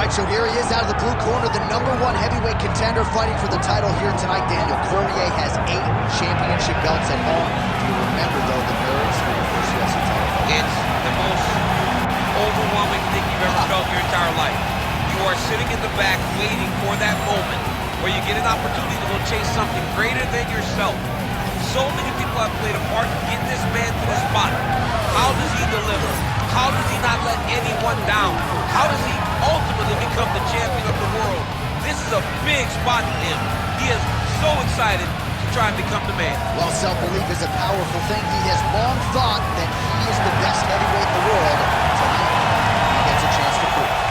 right, so here he is out of the blue corner, the #1 heavyweight contender fighting for the title here tonight. Daniel Cormier has 8 championship belts at home. Do you remember, though, the nerves for your first UFC title fight? It's the most overwhelming thing you've ever felt in your entire life. You are sitting in the back waiting for that moment where you get an opportunity to go chase something greater than yourself. So many people have played a part in getting this man to this spot. How does he deliver? How does he not let anyone down? How does he ultimately become the champion of the world? This is a big spot for him. He is so excited to try and become the man. Well, self-belief is a powerful thing. He has long thought that he is the best heavyweight in the world. Tonight, he gets a chance to prove it.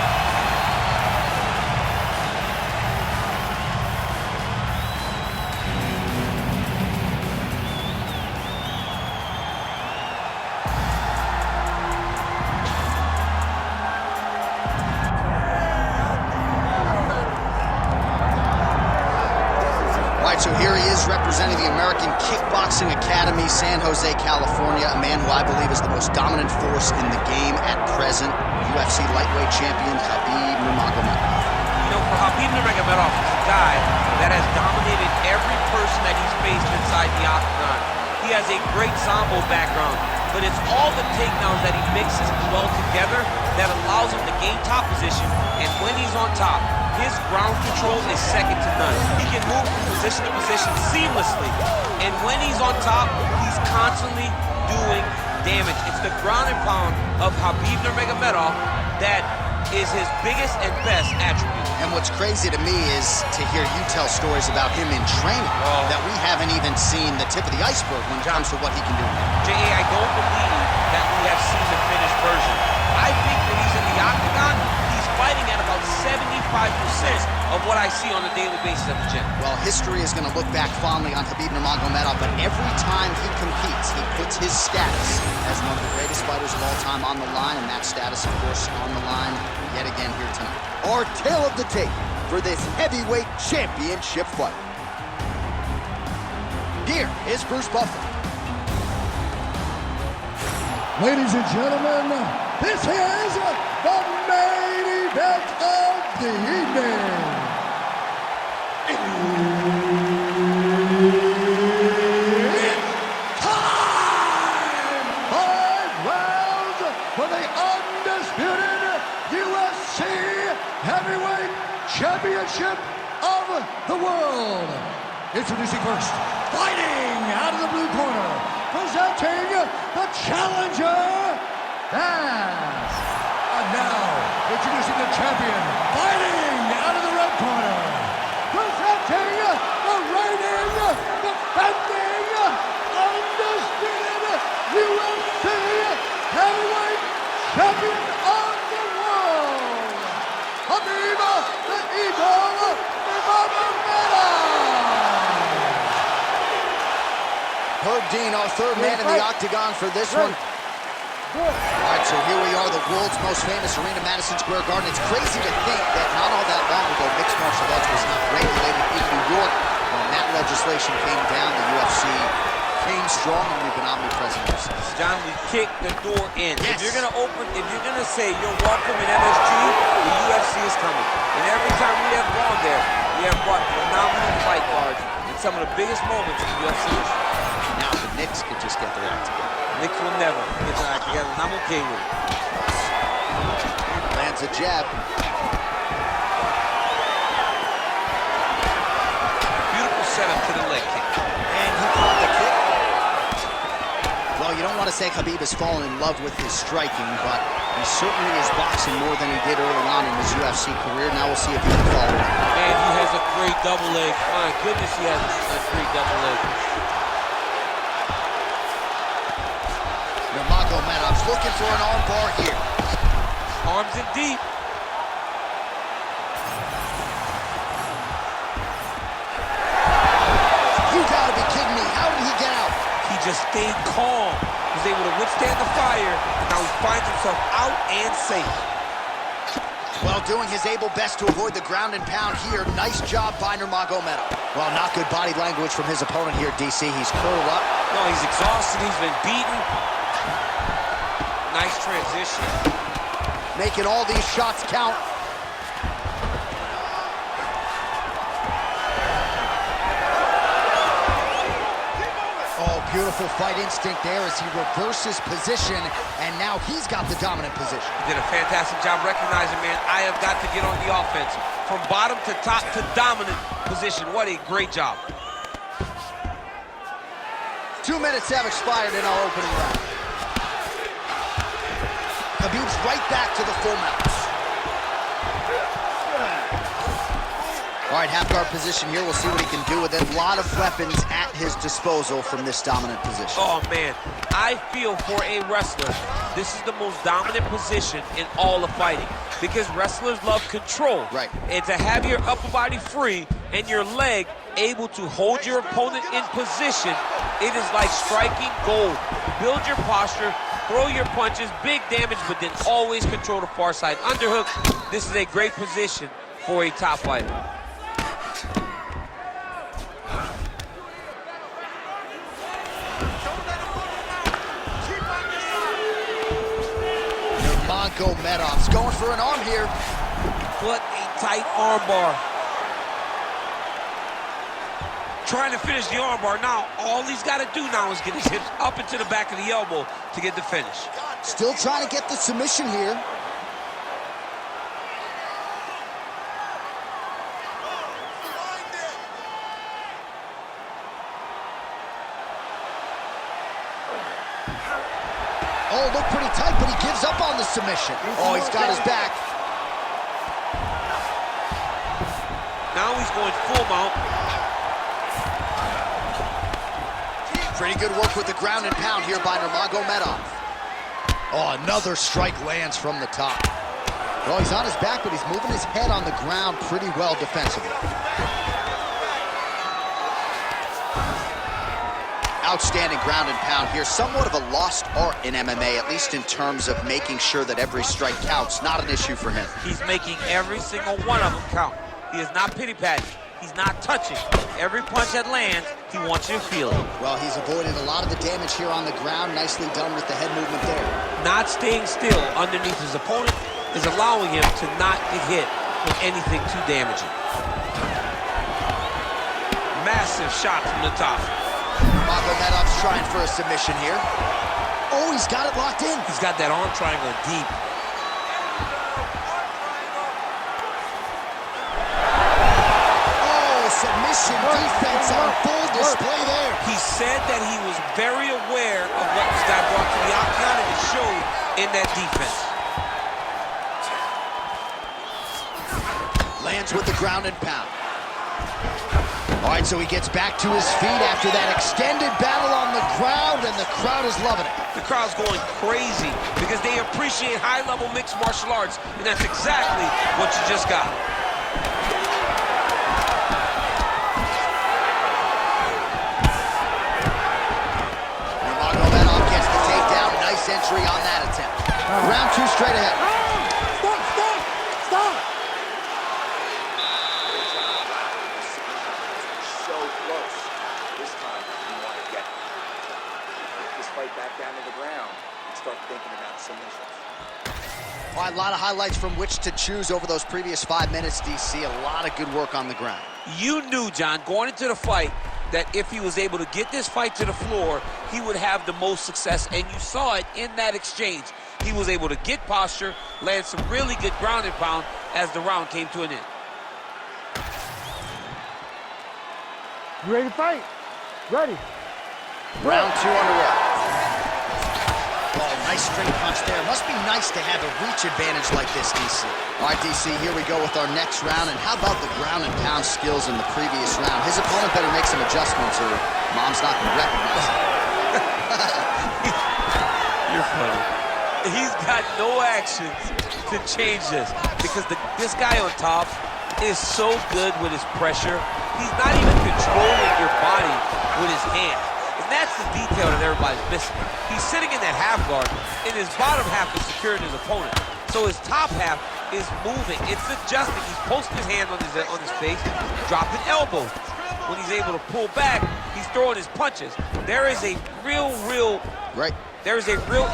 So here he is representing the American Kickboxing Academy, San Jose, California, a man who I believe is the most dominant force in the game at present, UFC lightweight champion Khabib Nurmagomedov. You know, for Khabib Nurmagomedov, he's a guy that has dominated every person that he's faced inside the octagon. He has a great sambo background, but it's all the takedowns that he mixes well together that allows him to gain top position, and when he's on top, his ground control is second to none. He can move from position to position seamlessly. And when he's on top, he's constantly doing damage. It's the ground and pound of Khabib Nurmagomedov that is his biggest and best attribute. And what's crazy to me is to hear you tell stories about him in training that we haven't even seen the tip of the iceberg when it comes to what he can do now. J.A., I don't believe that we have seen the finished version. I think when he's in the octagon, he's fighting at about 75% of what I see on a daily basis at the gym. Well, history is going to look back fondly on Khabib Nurmagomedov, but every time he competes, he puts his status as one of the greatest fighters of all time on the line, and that status, of course, on the line yet again here tonight. Our tale of the tape for this heavyweight championship fight. Here is Bruce Buffer. Ladies and gentlemen, this is the main event of the evening. It's time! 5 rounds for the undisputed UFC Heavyweight Championship of the world. Introducing first, fighting out of the blue corner, presenting the challenger, Bass. And now, introducing the champion, fighting out of the red corner, presenting the reigning, defending, undisputed UFC Heavyweight Champion of the world, Khabib the Eagle Nurmagomedov. Herb Dean, our third man in the octagon for this one. All right, so here we are, the world's most famous arena, Madison Square Garden. It's crazy to think that not all that long ago, mixed martial arts was not regulated in New York. When that legislation came down, the UFC came strong, and we've been omnipresent ever since. John, we kicked the door in. Yes. If you're gonna say you're welcome in MSG, the UFC is coming. And every time we have gone there, we have brought phenomenal fight cards in some of the biggest moments in UFC history. Now the Knicks could just get their act together. Knicks will never get their act together, and I'm okay with it. Lands a jab. Beautiful setup to the leg kick. And he caught the kick. Well, you don't want to say Khabib has fallen in love with his striking, but he certainly is boxing more than he did early on in his UFC career. Now we'll see if he can follow it up. Man, he has a great double leg. My goodness, he has a great double leg. Nurmagomedov's looking for an armbar here. Arms in deep. You gotta be kidding me. How did he get out? He just stayed calm. He was able to withstand the fire, and now he finds himself out and safe. Well, doing his able best to avoid the ground and pound here. Nice job by Nurmagomedov. Well, not good body language from his opponent here, DC. He's curled up. No, he's exhausted. He's been beaten. Nice transition. Making all these shots count. Beautiful fight instinct there as he reverses position, and now he's got the dominant position. He did a fantastic job recognizing, man, I have got to get on the offense. From bottom to top to dominant position. What a great job. 2 minutes have expired in our opening round. Khabib's right back to the full mount. All right, half guard position here. We'll see what he can do with it. A lot of weapons at his disposal from this dominant position. Oh, man. I feel for a wrestler, this is the most dominant position in all of fighting because wrestlers love control. Right. And to have your upper body free and your leg able to hold your opponent in position, it is like striking gold. Build your posture, throw your punches, big damage, but then always control the far side. Underhook, this is a great position for a top fighter. Nurmagomedov's going for an arm here. What a tight armbar. Trying to finish the armbar. Now, all he's got to do now is get his hips up into the back of the elbow to get the finish. Still trying to get the submission here. Oh, looked pretty tight, but he gives up on the submission. Oh, he's got his back. Now he's going full mount. Pretty good work with the ground and pound here by Nurmagomedov. Oh, another strike lands from the top. Well, he's on his back, but he's moving his head on the ground pretty well defensively. Outstanding ground and pound here. Somewhat of a lost art in MMA, at least in terms of making sure that every strike counts. Not an issue for him. He's making every single one of them count. He is not pity-patting. He's not touching. Every punch that lands, he wants you to feel it. Well, he's avoided a lot of the damage here on the ground. Nicely done with the head movement there. Not staying still underneath his opponent is allowing him to not get hit with anything too damaging. Massive shot from the top. Nurmagomedov's trying for a submission here. Oh, he's got it locked in. He's got that arm triangle deep. Submission defense on full display there. He said that he was very aware of what this guy brought to the octagon, and it showed in that defense. Lands with the ground and pound. All right, so he gets back to his feet after that extended battle on the ground, and the crowd is loving it. The crowd's going crazy because they appreciate high-level mixed martial arts, and that's exactly what you just got. Entry on that attempt. Round two straight ahead. Stop! So close. This time you want to get this fight back down to the ground and start thinking about submissions. All right, a lot of highlights from which to choose over those previous 5 minutes, DC. A lot of good work on the ground. You knew, John, going into the fight, that if he was able to get this fight to the floor, he would have the most success, and you saw it in that exchange. He was able to get posture, land some really good ground and pound as the round came to an end. You ready to fight? Ready. Round two underway. Oh, nice straight punch there. Must be nice to have a reach advantage like this, DC. All right, DC, here we go with our next round. And how about the ground and pound skills in the previous round? His opponent better make some adjustments or Mom's not going to recognize him. You're funny. He's got no actions to change this because this guy on top is so good with his pressure. He's not even controlling your body with his hands. And that's the detail that everybody's missing. He's sitting in that half guard, and his bottom half is securing his opponent. So his top half is moving. It's adjusting. He's posting his hand on his face, dropping elbows. When he's able to pull back, he's throwing his punches. There is a real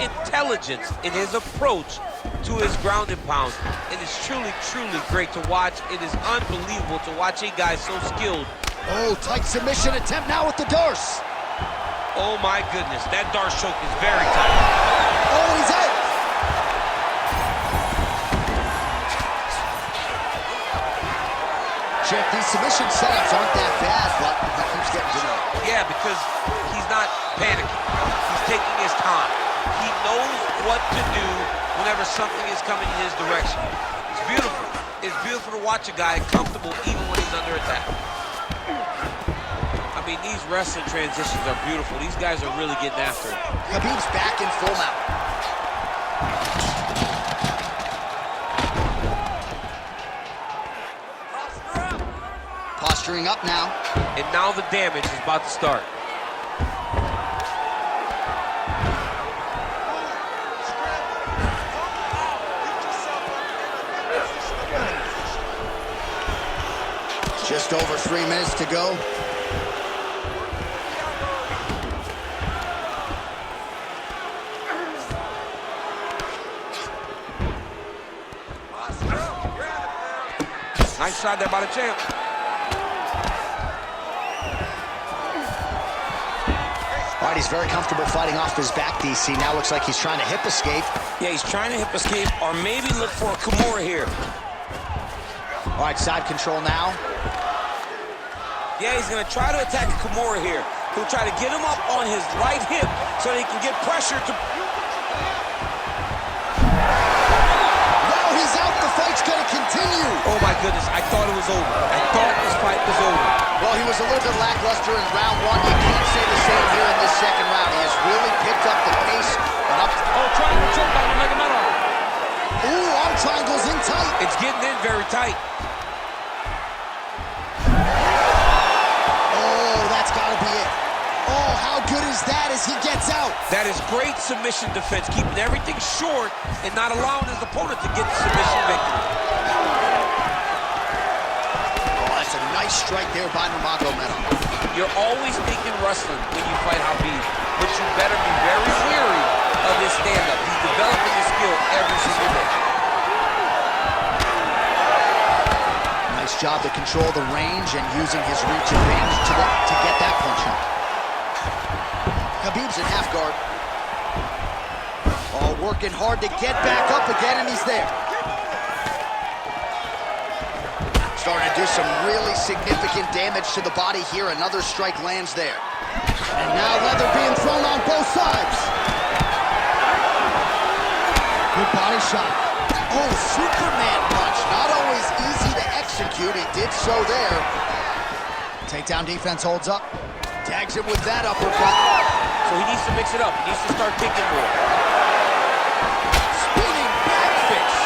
intelligence in his approach to his ground and pound. It is truly, truly great to watch. It is unbelievable to watch a guy so skilled. Oh, tight submission attempt now with the Dorse. Oh my goodness, that Darce choke is very tight. Oh, he's out. Jeff, these submission setups aren't that bad, but he keeps getting denied. Yeah, because he's not panicking. He's taking his time. He knows what to do whenever something is coming in his direction. It's beautiful. It's beautiful to watch a guy comfortable even when he's under attack. I mean, these wrestling transitions are beautiful. These guys are really getting after it. Khabib's back in full mount. Posturing up now. And now the damage is about to start. Just over 3 minutes to go. Nice shot there by the champ. All right, he's very comfortable fighting off his back, DC. Now looks like he's trying to hip escape. Yeah, he's trying to hip escape or maybe look for a Kimura here. All right, side control now. Yeah, he's going to try to attack a Kimura here. He'll try to get him up on his right hip so that he can get pressure to... Now he's out. The fight's going to continue. Oh my goodness, I thought it was over. I thought this fight was over. Well, he was a little bit lackluster in round one. You can't say the same here in this second round. He has really picked up the pace and up. Oh, triangle choke by Nurmagomedov. Ooh, arm triangles in tight. It's getting in very tight. Oh, that's got to be it. Oh, how good is that as he gets out? That is great submission defense, keeping everything short and not allowing his opponent to get the submission victory. Oh, that's a nice strike there by Nurmagomedov. You're always thinking wrestling when you fight Khabib, but you better be very wary of his stand-up. He's developing his skill every single day. Nice job to control the range and using his reach advantage to get that punch in. Khabib's in half guard. Oh, working hard to get back up again, and he's there. Starting to do some really significant damage to the body here. Another strike lands there. And now leather being thrown on both sides. Good body shot. Oh, Superman punch. Not always easy to execute. He did so there. Takedown defense holds up. Tags him with that uppercut. So he needs to mix it up. He needs to start thinking more. Spinning back fist.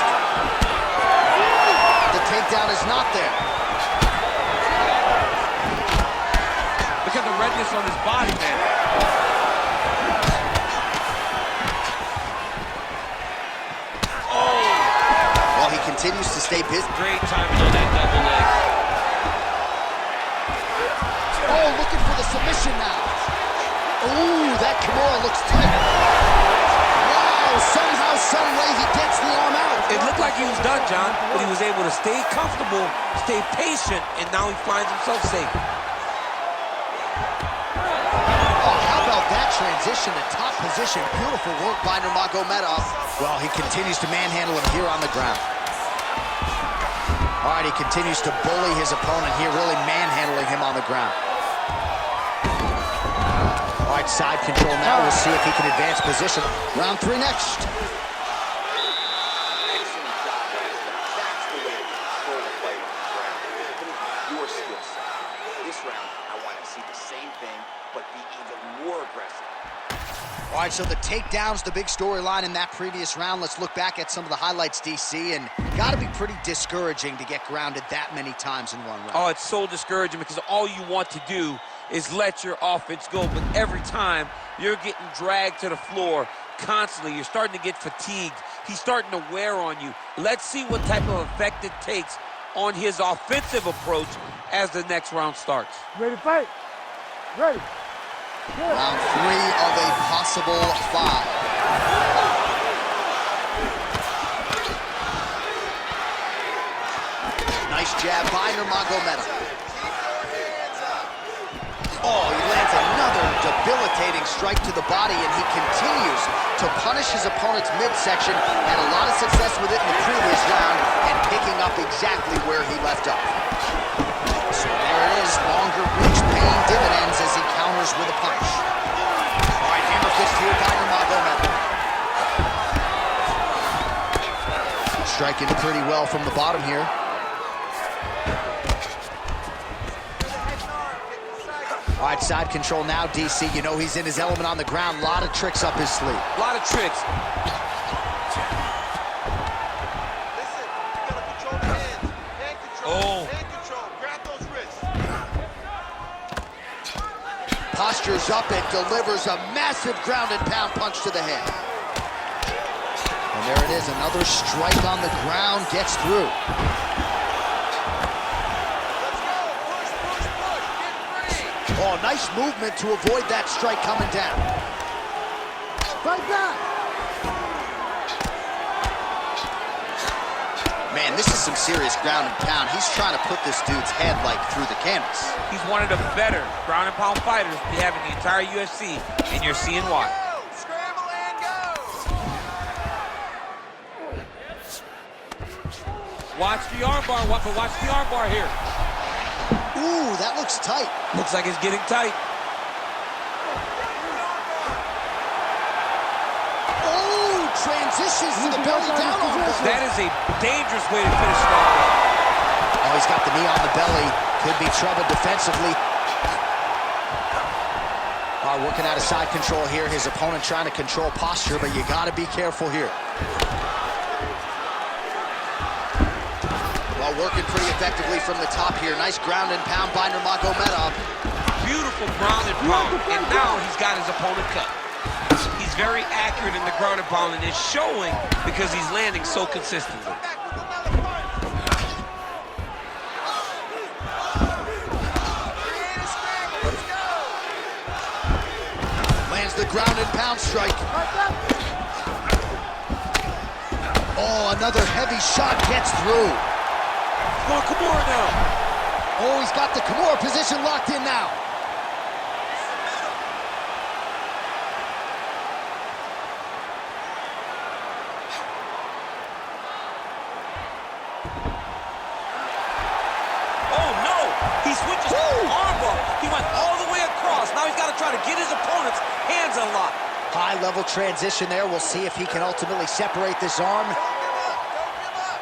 The takedown is not there. Look at the redness on his body, man. Oh! Well, he continues to stay busy. Great timing on that double leg. Oh, looking for the submission now. Ooh, that Kimura looks tight. Wow, somehow, some way he gets the arm out. It looked like he was done, John, but he was able to stay comfortable, stay patient, and now he finds himself safe. Oh, how about that transition to top position? Beautiful work by Nurmagomedov. Well, he continues to manhandle him here on the ground. All right, he continues to bully his opponent here, really manhandling him on the ground. All right, side control now. We'll see if he can advance position. Round 3 next. Excellent job, Lester. That's the way to control the fight on the ground. Your skill set. This round, I want to see the same thing, but be even more aggressive. All right, so the takedown's the big storyline in that previous round. Let's look back at some of the highlights, DC, and got to be pretty discouraging to get grounded that many times in one round. Oh, it's so discouraging because all you want to do is let your offense go, but every time you're getting dragged to the floor constantly, you're starting to get fatigued. He's starting to wear on you. Let's see what type of effect it takes on his offensive approach as the next round starts. Ready to fight? Ready. Good. Round 3 of a possible 5. Nice jab by Nurmagomedov. Oh, he lands another debilitating strike to the body, and he continues to punish his opponent's midsection. Had a lot of success with it in the previous round and picking up exactly where he left off. So there it is, longer reach paying dividends as he counters with a punch. All right, hammer fist here by Nurmagomedov. Striking pretty well from the bottom here. All right, side control now, DC. You know he's in his element on the ground. A lot of tricks up his sleeve. A lot of tricks. Listen, you gotta control the hands. Hand control. Oh. Hand control. Grab those wrists. Postures up and delivers a massive ground and pound punch to the head. And there it is, another strike on the ground, gets through. Let's go. Push, push, push. Get free. Oh, nice movement to avoid that strike coming down. Fight back! Man, this is some serious ground and pound. He's trying to put this dude's head like through the canvas. He's one of the better ground and pound fighters we have in the entire UFC, and you're seeing why. Go. Scramble and go. Watch the armbar, but watch the armbar here. Ooh, that looks tight. Looks like it's getting tight. Oh, transitions to the belly down armbar. That is a dangerous way to finish an armbar. Oh, he's got the knee on the belly. Could be trouble defensively. All right, working out of side control here. His opponent trying to control posture, but you got to be careful here. Well, working pretty effectively from the top here. Nice ground and pound by Nurmagomedov. Beautiful ground and pound, and now he's got his opponent cut. He's very accurate in the ground and pound, and it's showing because he's landing so consistently. Lands the ground and pound strike. Oh, another heavy shot gets through. Come on, Kimura now. Oh, he's got the Kimura position locked in now. Oh, no. He switches to the armbar. He went all the way across. Now he's got to try to get his opponent's hands unlocked. High-level transition there. We'll see if he can ultimately separate this arm. Don't give up. Don't give up.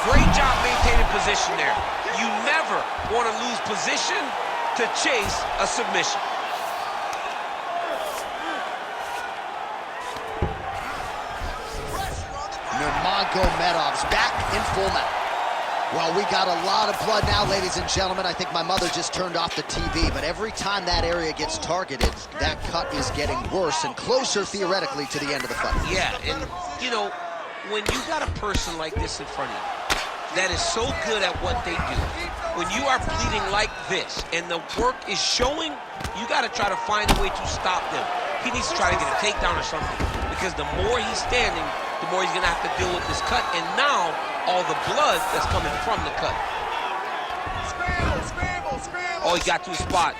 Great job maintaining position there. You never want to lose position to chase a submission. Nurmagomedov's back in full mount. Well, we got a lot of blood now, ladies and gentlemen. I think my mother just turned off the TV, but every time that area gets targeted, that cut is getting worse and closer, theoretically, to the end of the fight. Yeah, and, you know, when you got a person like this in front of you that is so good at what they do, when you are bleeding like this and the work is showing, you got to try to find a way to stop them. He needs to try to get a takedown or something, because the more he's standing, the more he's going to have to deal with this cut, and now all the blood that's coming from the cut. Scramble, scramble, scramble. Oh, he got to his spot.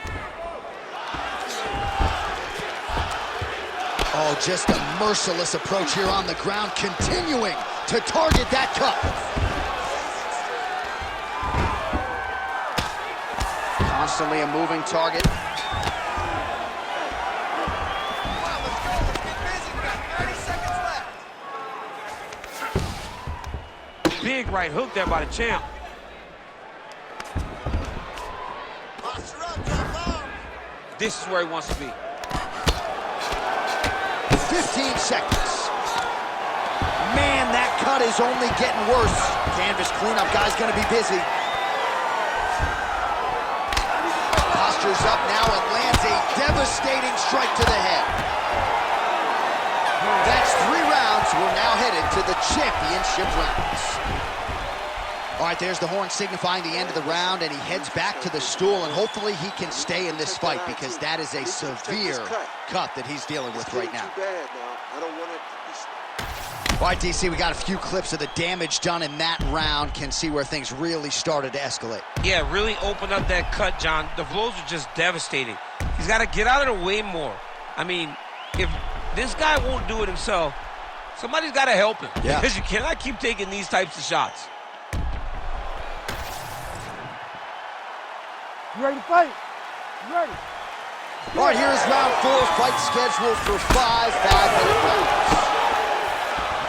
Oh, just a merciless approach here on the ground, continuing to target that cut. Constantly a moving target. Come on, let's go. Let's get busy. We got 30 seconds left. Big right hook there by the champ. Posture up, drop bomb. This is where he wants to be. 15 seconds. Man, that cut is only getting worse. Canvas cleanup guy's gonna be busy. Postures up now and lands a devastating strike to the head. That's 3 rounds. We're now headed to the championship rounds. All right, there's the horn signifying the end of the round, and he heads back to the stool, and hopefully he can stay in this fight because that is a severe cut that he's dealing with right now. All right, DC, we got a few clips of the damage done in that round. Can see where things really started to escalate. Yeah, really opened up that cut, John. The blows are just devastating. He's got to get out of the way more. I mean, if this guy won't do it himself, somebody's got to help him. Yeah. Because you cannot keep taking these types of shots. You ready to fight? You ready? All right, here's round 4, fight scheduled for 5 5-minute rounds.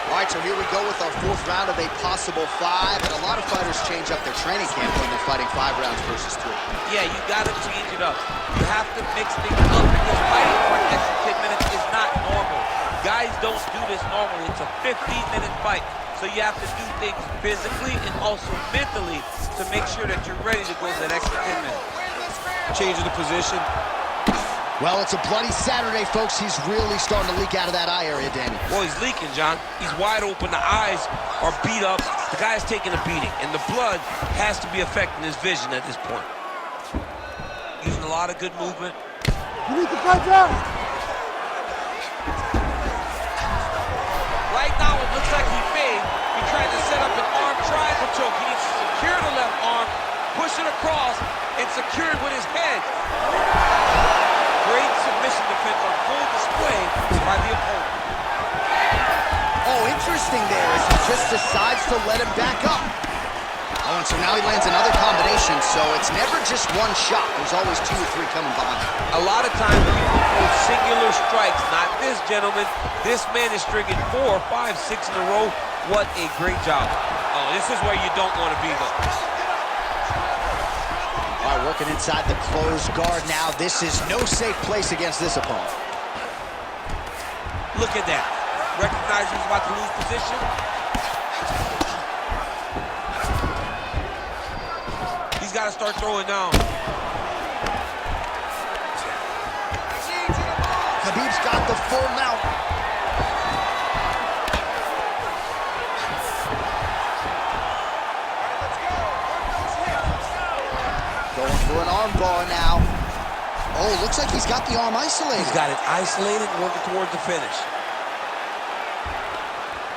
All right, so here we go with our 4th round of a possible 5, and a lot of fighters change up their training camp when they're fighting 5 rounds versus 3. Yeah, you got to change it up. You have to mix things up because fighting for an extra 10 minutes is not normal. Guys don't do this normally. It's a 15-minute fight, so you have to do things physically and also mentally to make sure that you're ready to go to that extra 10 minutes. Changing the position. Well, it's a bloody Saturday, folks. He's really starting to leak out of that eye area, Danny. Well, he's leaking, John. He's wide open. The eyes are beat up. The guy's taking a beating, and the blood has to be affecting his vision at this point. Using a lot of good movement. You need to punch out. Right now, it looks like he may be trying to set up an arm triangle choke. He needs to secure the left arm, push it across, and secure it with his head. Great submission defense on full display by the opponent. Oh, interesting there as he just decides to let him back up. Oh, and so now he lands another combination, so it's never just one shot. There's always 2 or 3 coming behind. A lot of times people throw singular strikes. Not this gentleman. This man is stringing 4, 5, 6 in a row. What a great job. Oh, this is where you don't want to be, though. All right, working inside the closed guard now. This is no safe place against this opponent. Look at that. Recognize he's about to lose position. He's got to start throwing down. Khabib's got the full mount. Going for an arm bar now. Oh, looks like he's got the arm isolated. He's got it isolated, working towards the finish.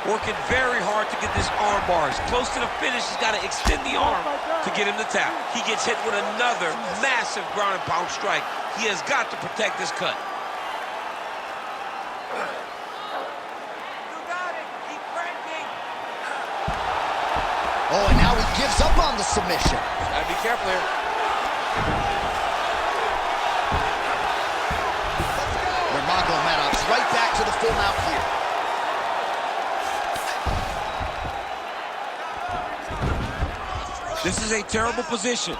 Working very hard to get this arm bar. Close to the finish, he's got to extend the arm to get him to tap. He gets hit with another massive ground and pound strike. He has got to protect this cut. You got it. Keep cranking. Oh, and now he gives up on the submission. Gotta be careful here. Nurmagomedov's right back to the full mount here. This is a terrible position.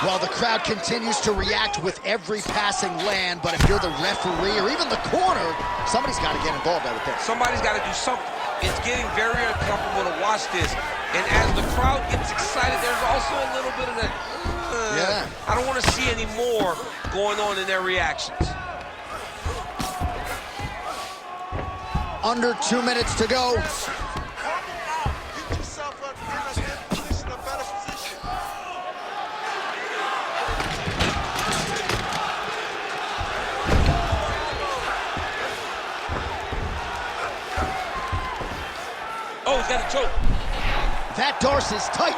Well, the crowd continues to react with every passing land, but if you're the referee or even the corner, somebody's got to get involved, I would think. Somebody's got to do something. It's getting very uncomfortable to watch this. And as the crowd gets excited, there's also a little bit of that, I don't want to see any more going on in their reactions. Under 2 minutes to go. Oh, he's got a choke. That Darcy's tight.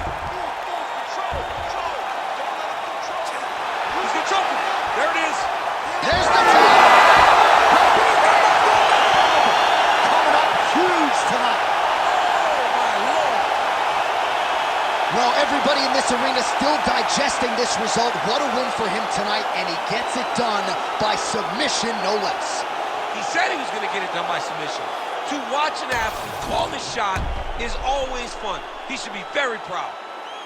He's gonna choke him. There it is. There's the tap. Coming up huge tonight. Oh, my Lord. Well, everybody in this arena still digesting this result. What a win for him tonight, and he gets it done by submission, no less. He said he was gonna get it done by submission. To watch an athlete call the shot is always fun. He should be very proud.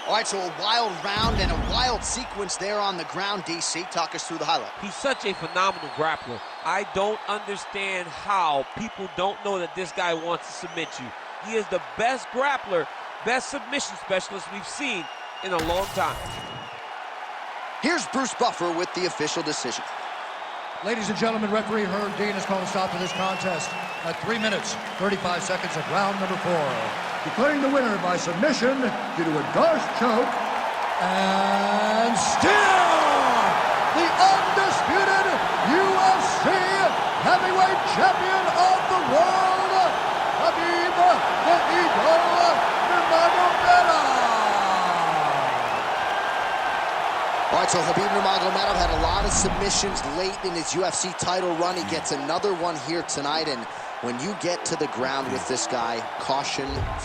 All right, so a wild round and a wild sequence there on the ground, DC. Talk us through the highlight. He's such a phenomenal grappler. I don't understand how people don't know that this guy wants to submit you. He is the best grappler, best submission specialist we've seen in a long time. Here's Bruce Buffer with the official decision. Ladies and gentlemen, referee Herb Dean has called a stop to this contest at 3 minutes, 35 seconds of round number 4. Declaring the winner by submission due to a Darce choke, and still the undisputed UFC heavyweight champion of the world, Khabib the Eagle Nurmagomedov. All right, so Khabib Nurmagomedov had a lot of submissions late in his UFC title run. He gets another one here tonight, and when you get to the ground with this guy, caution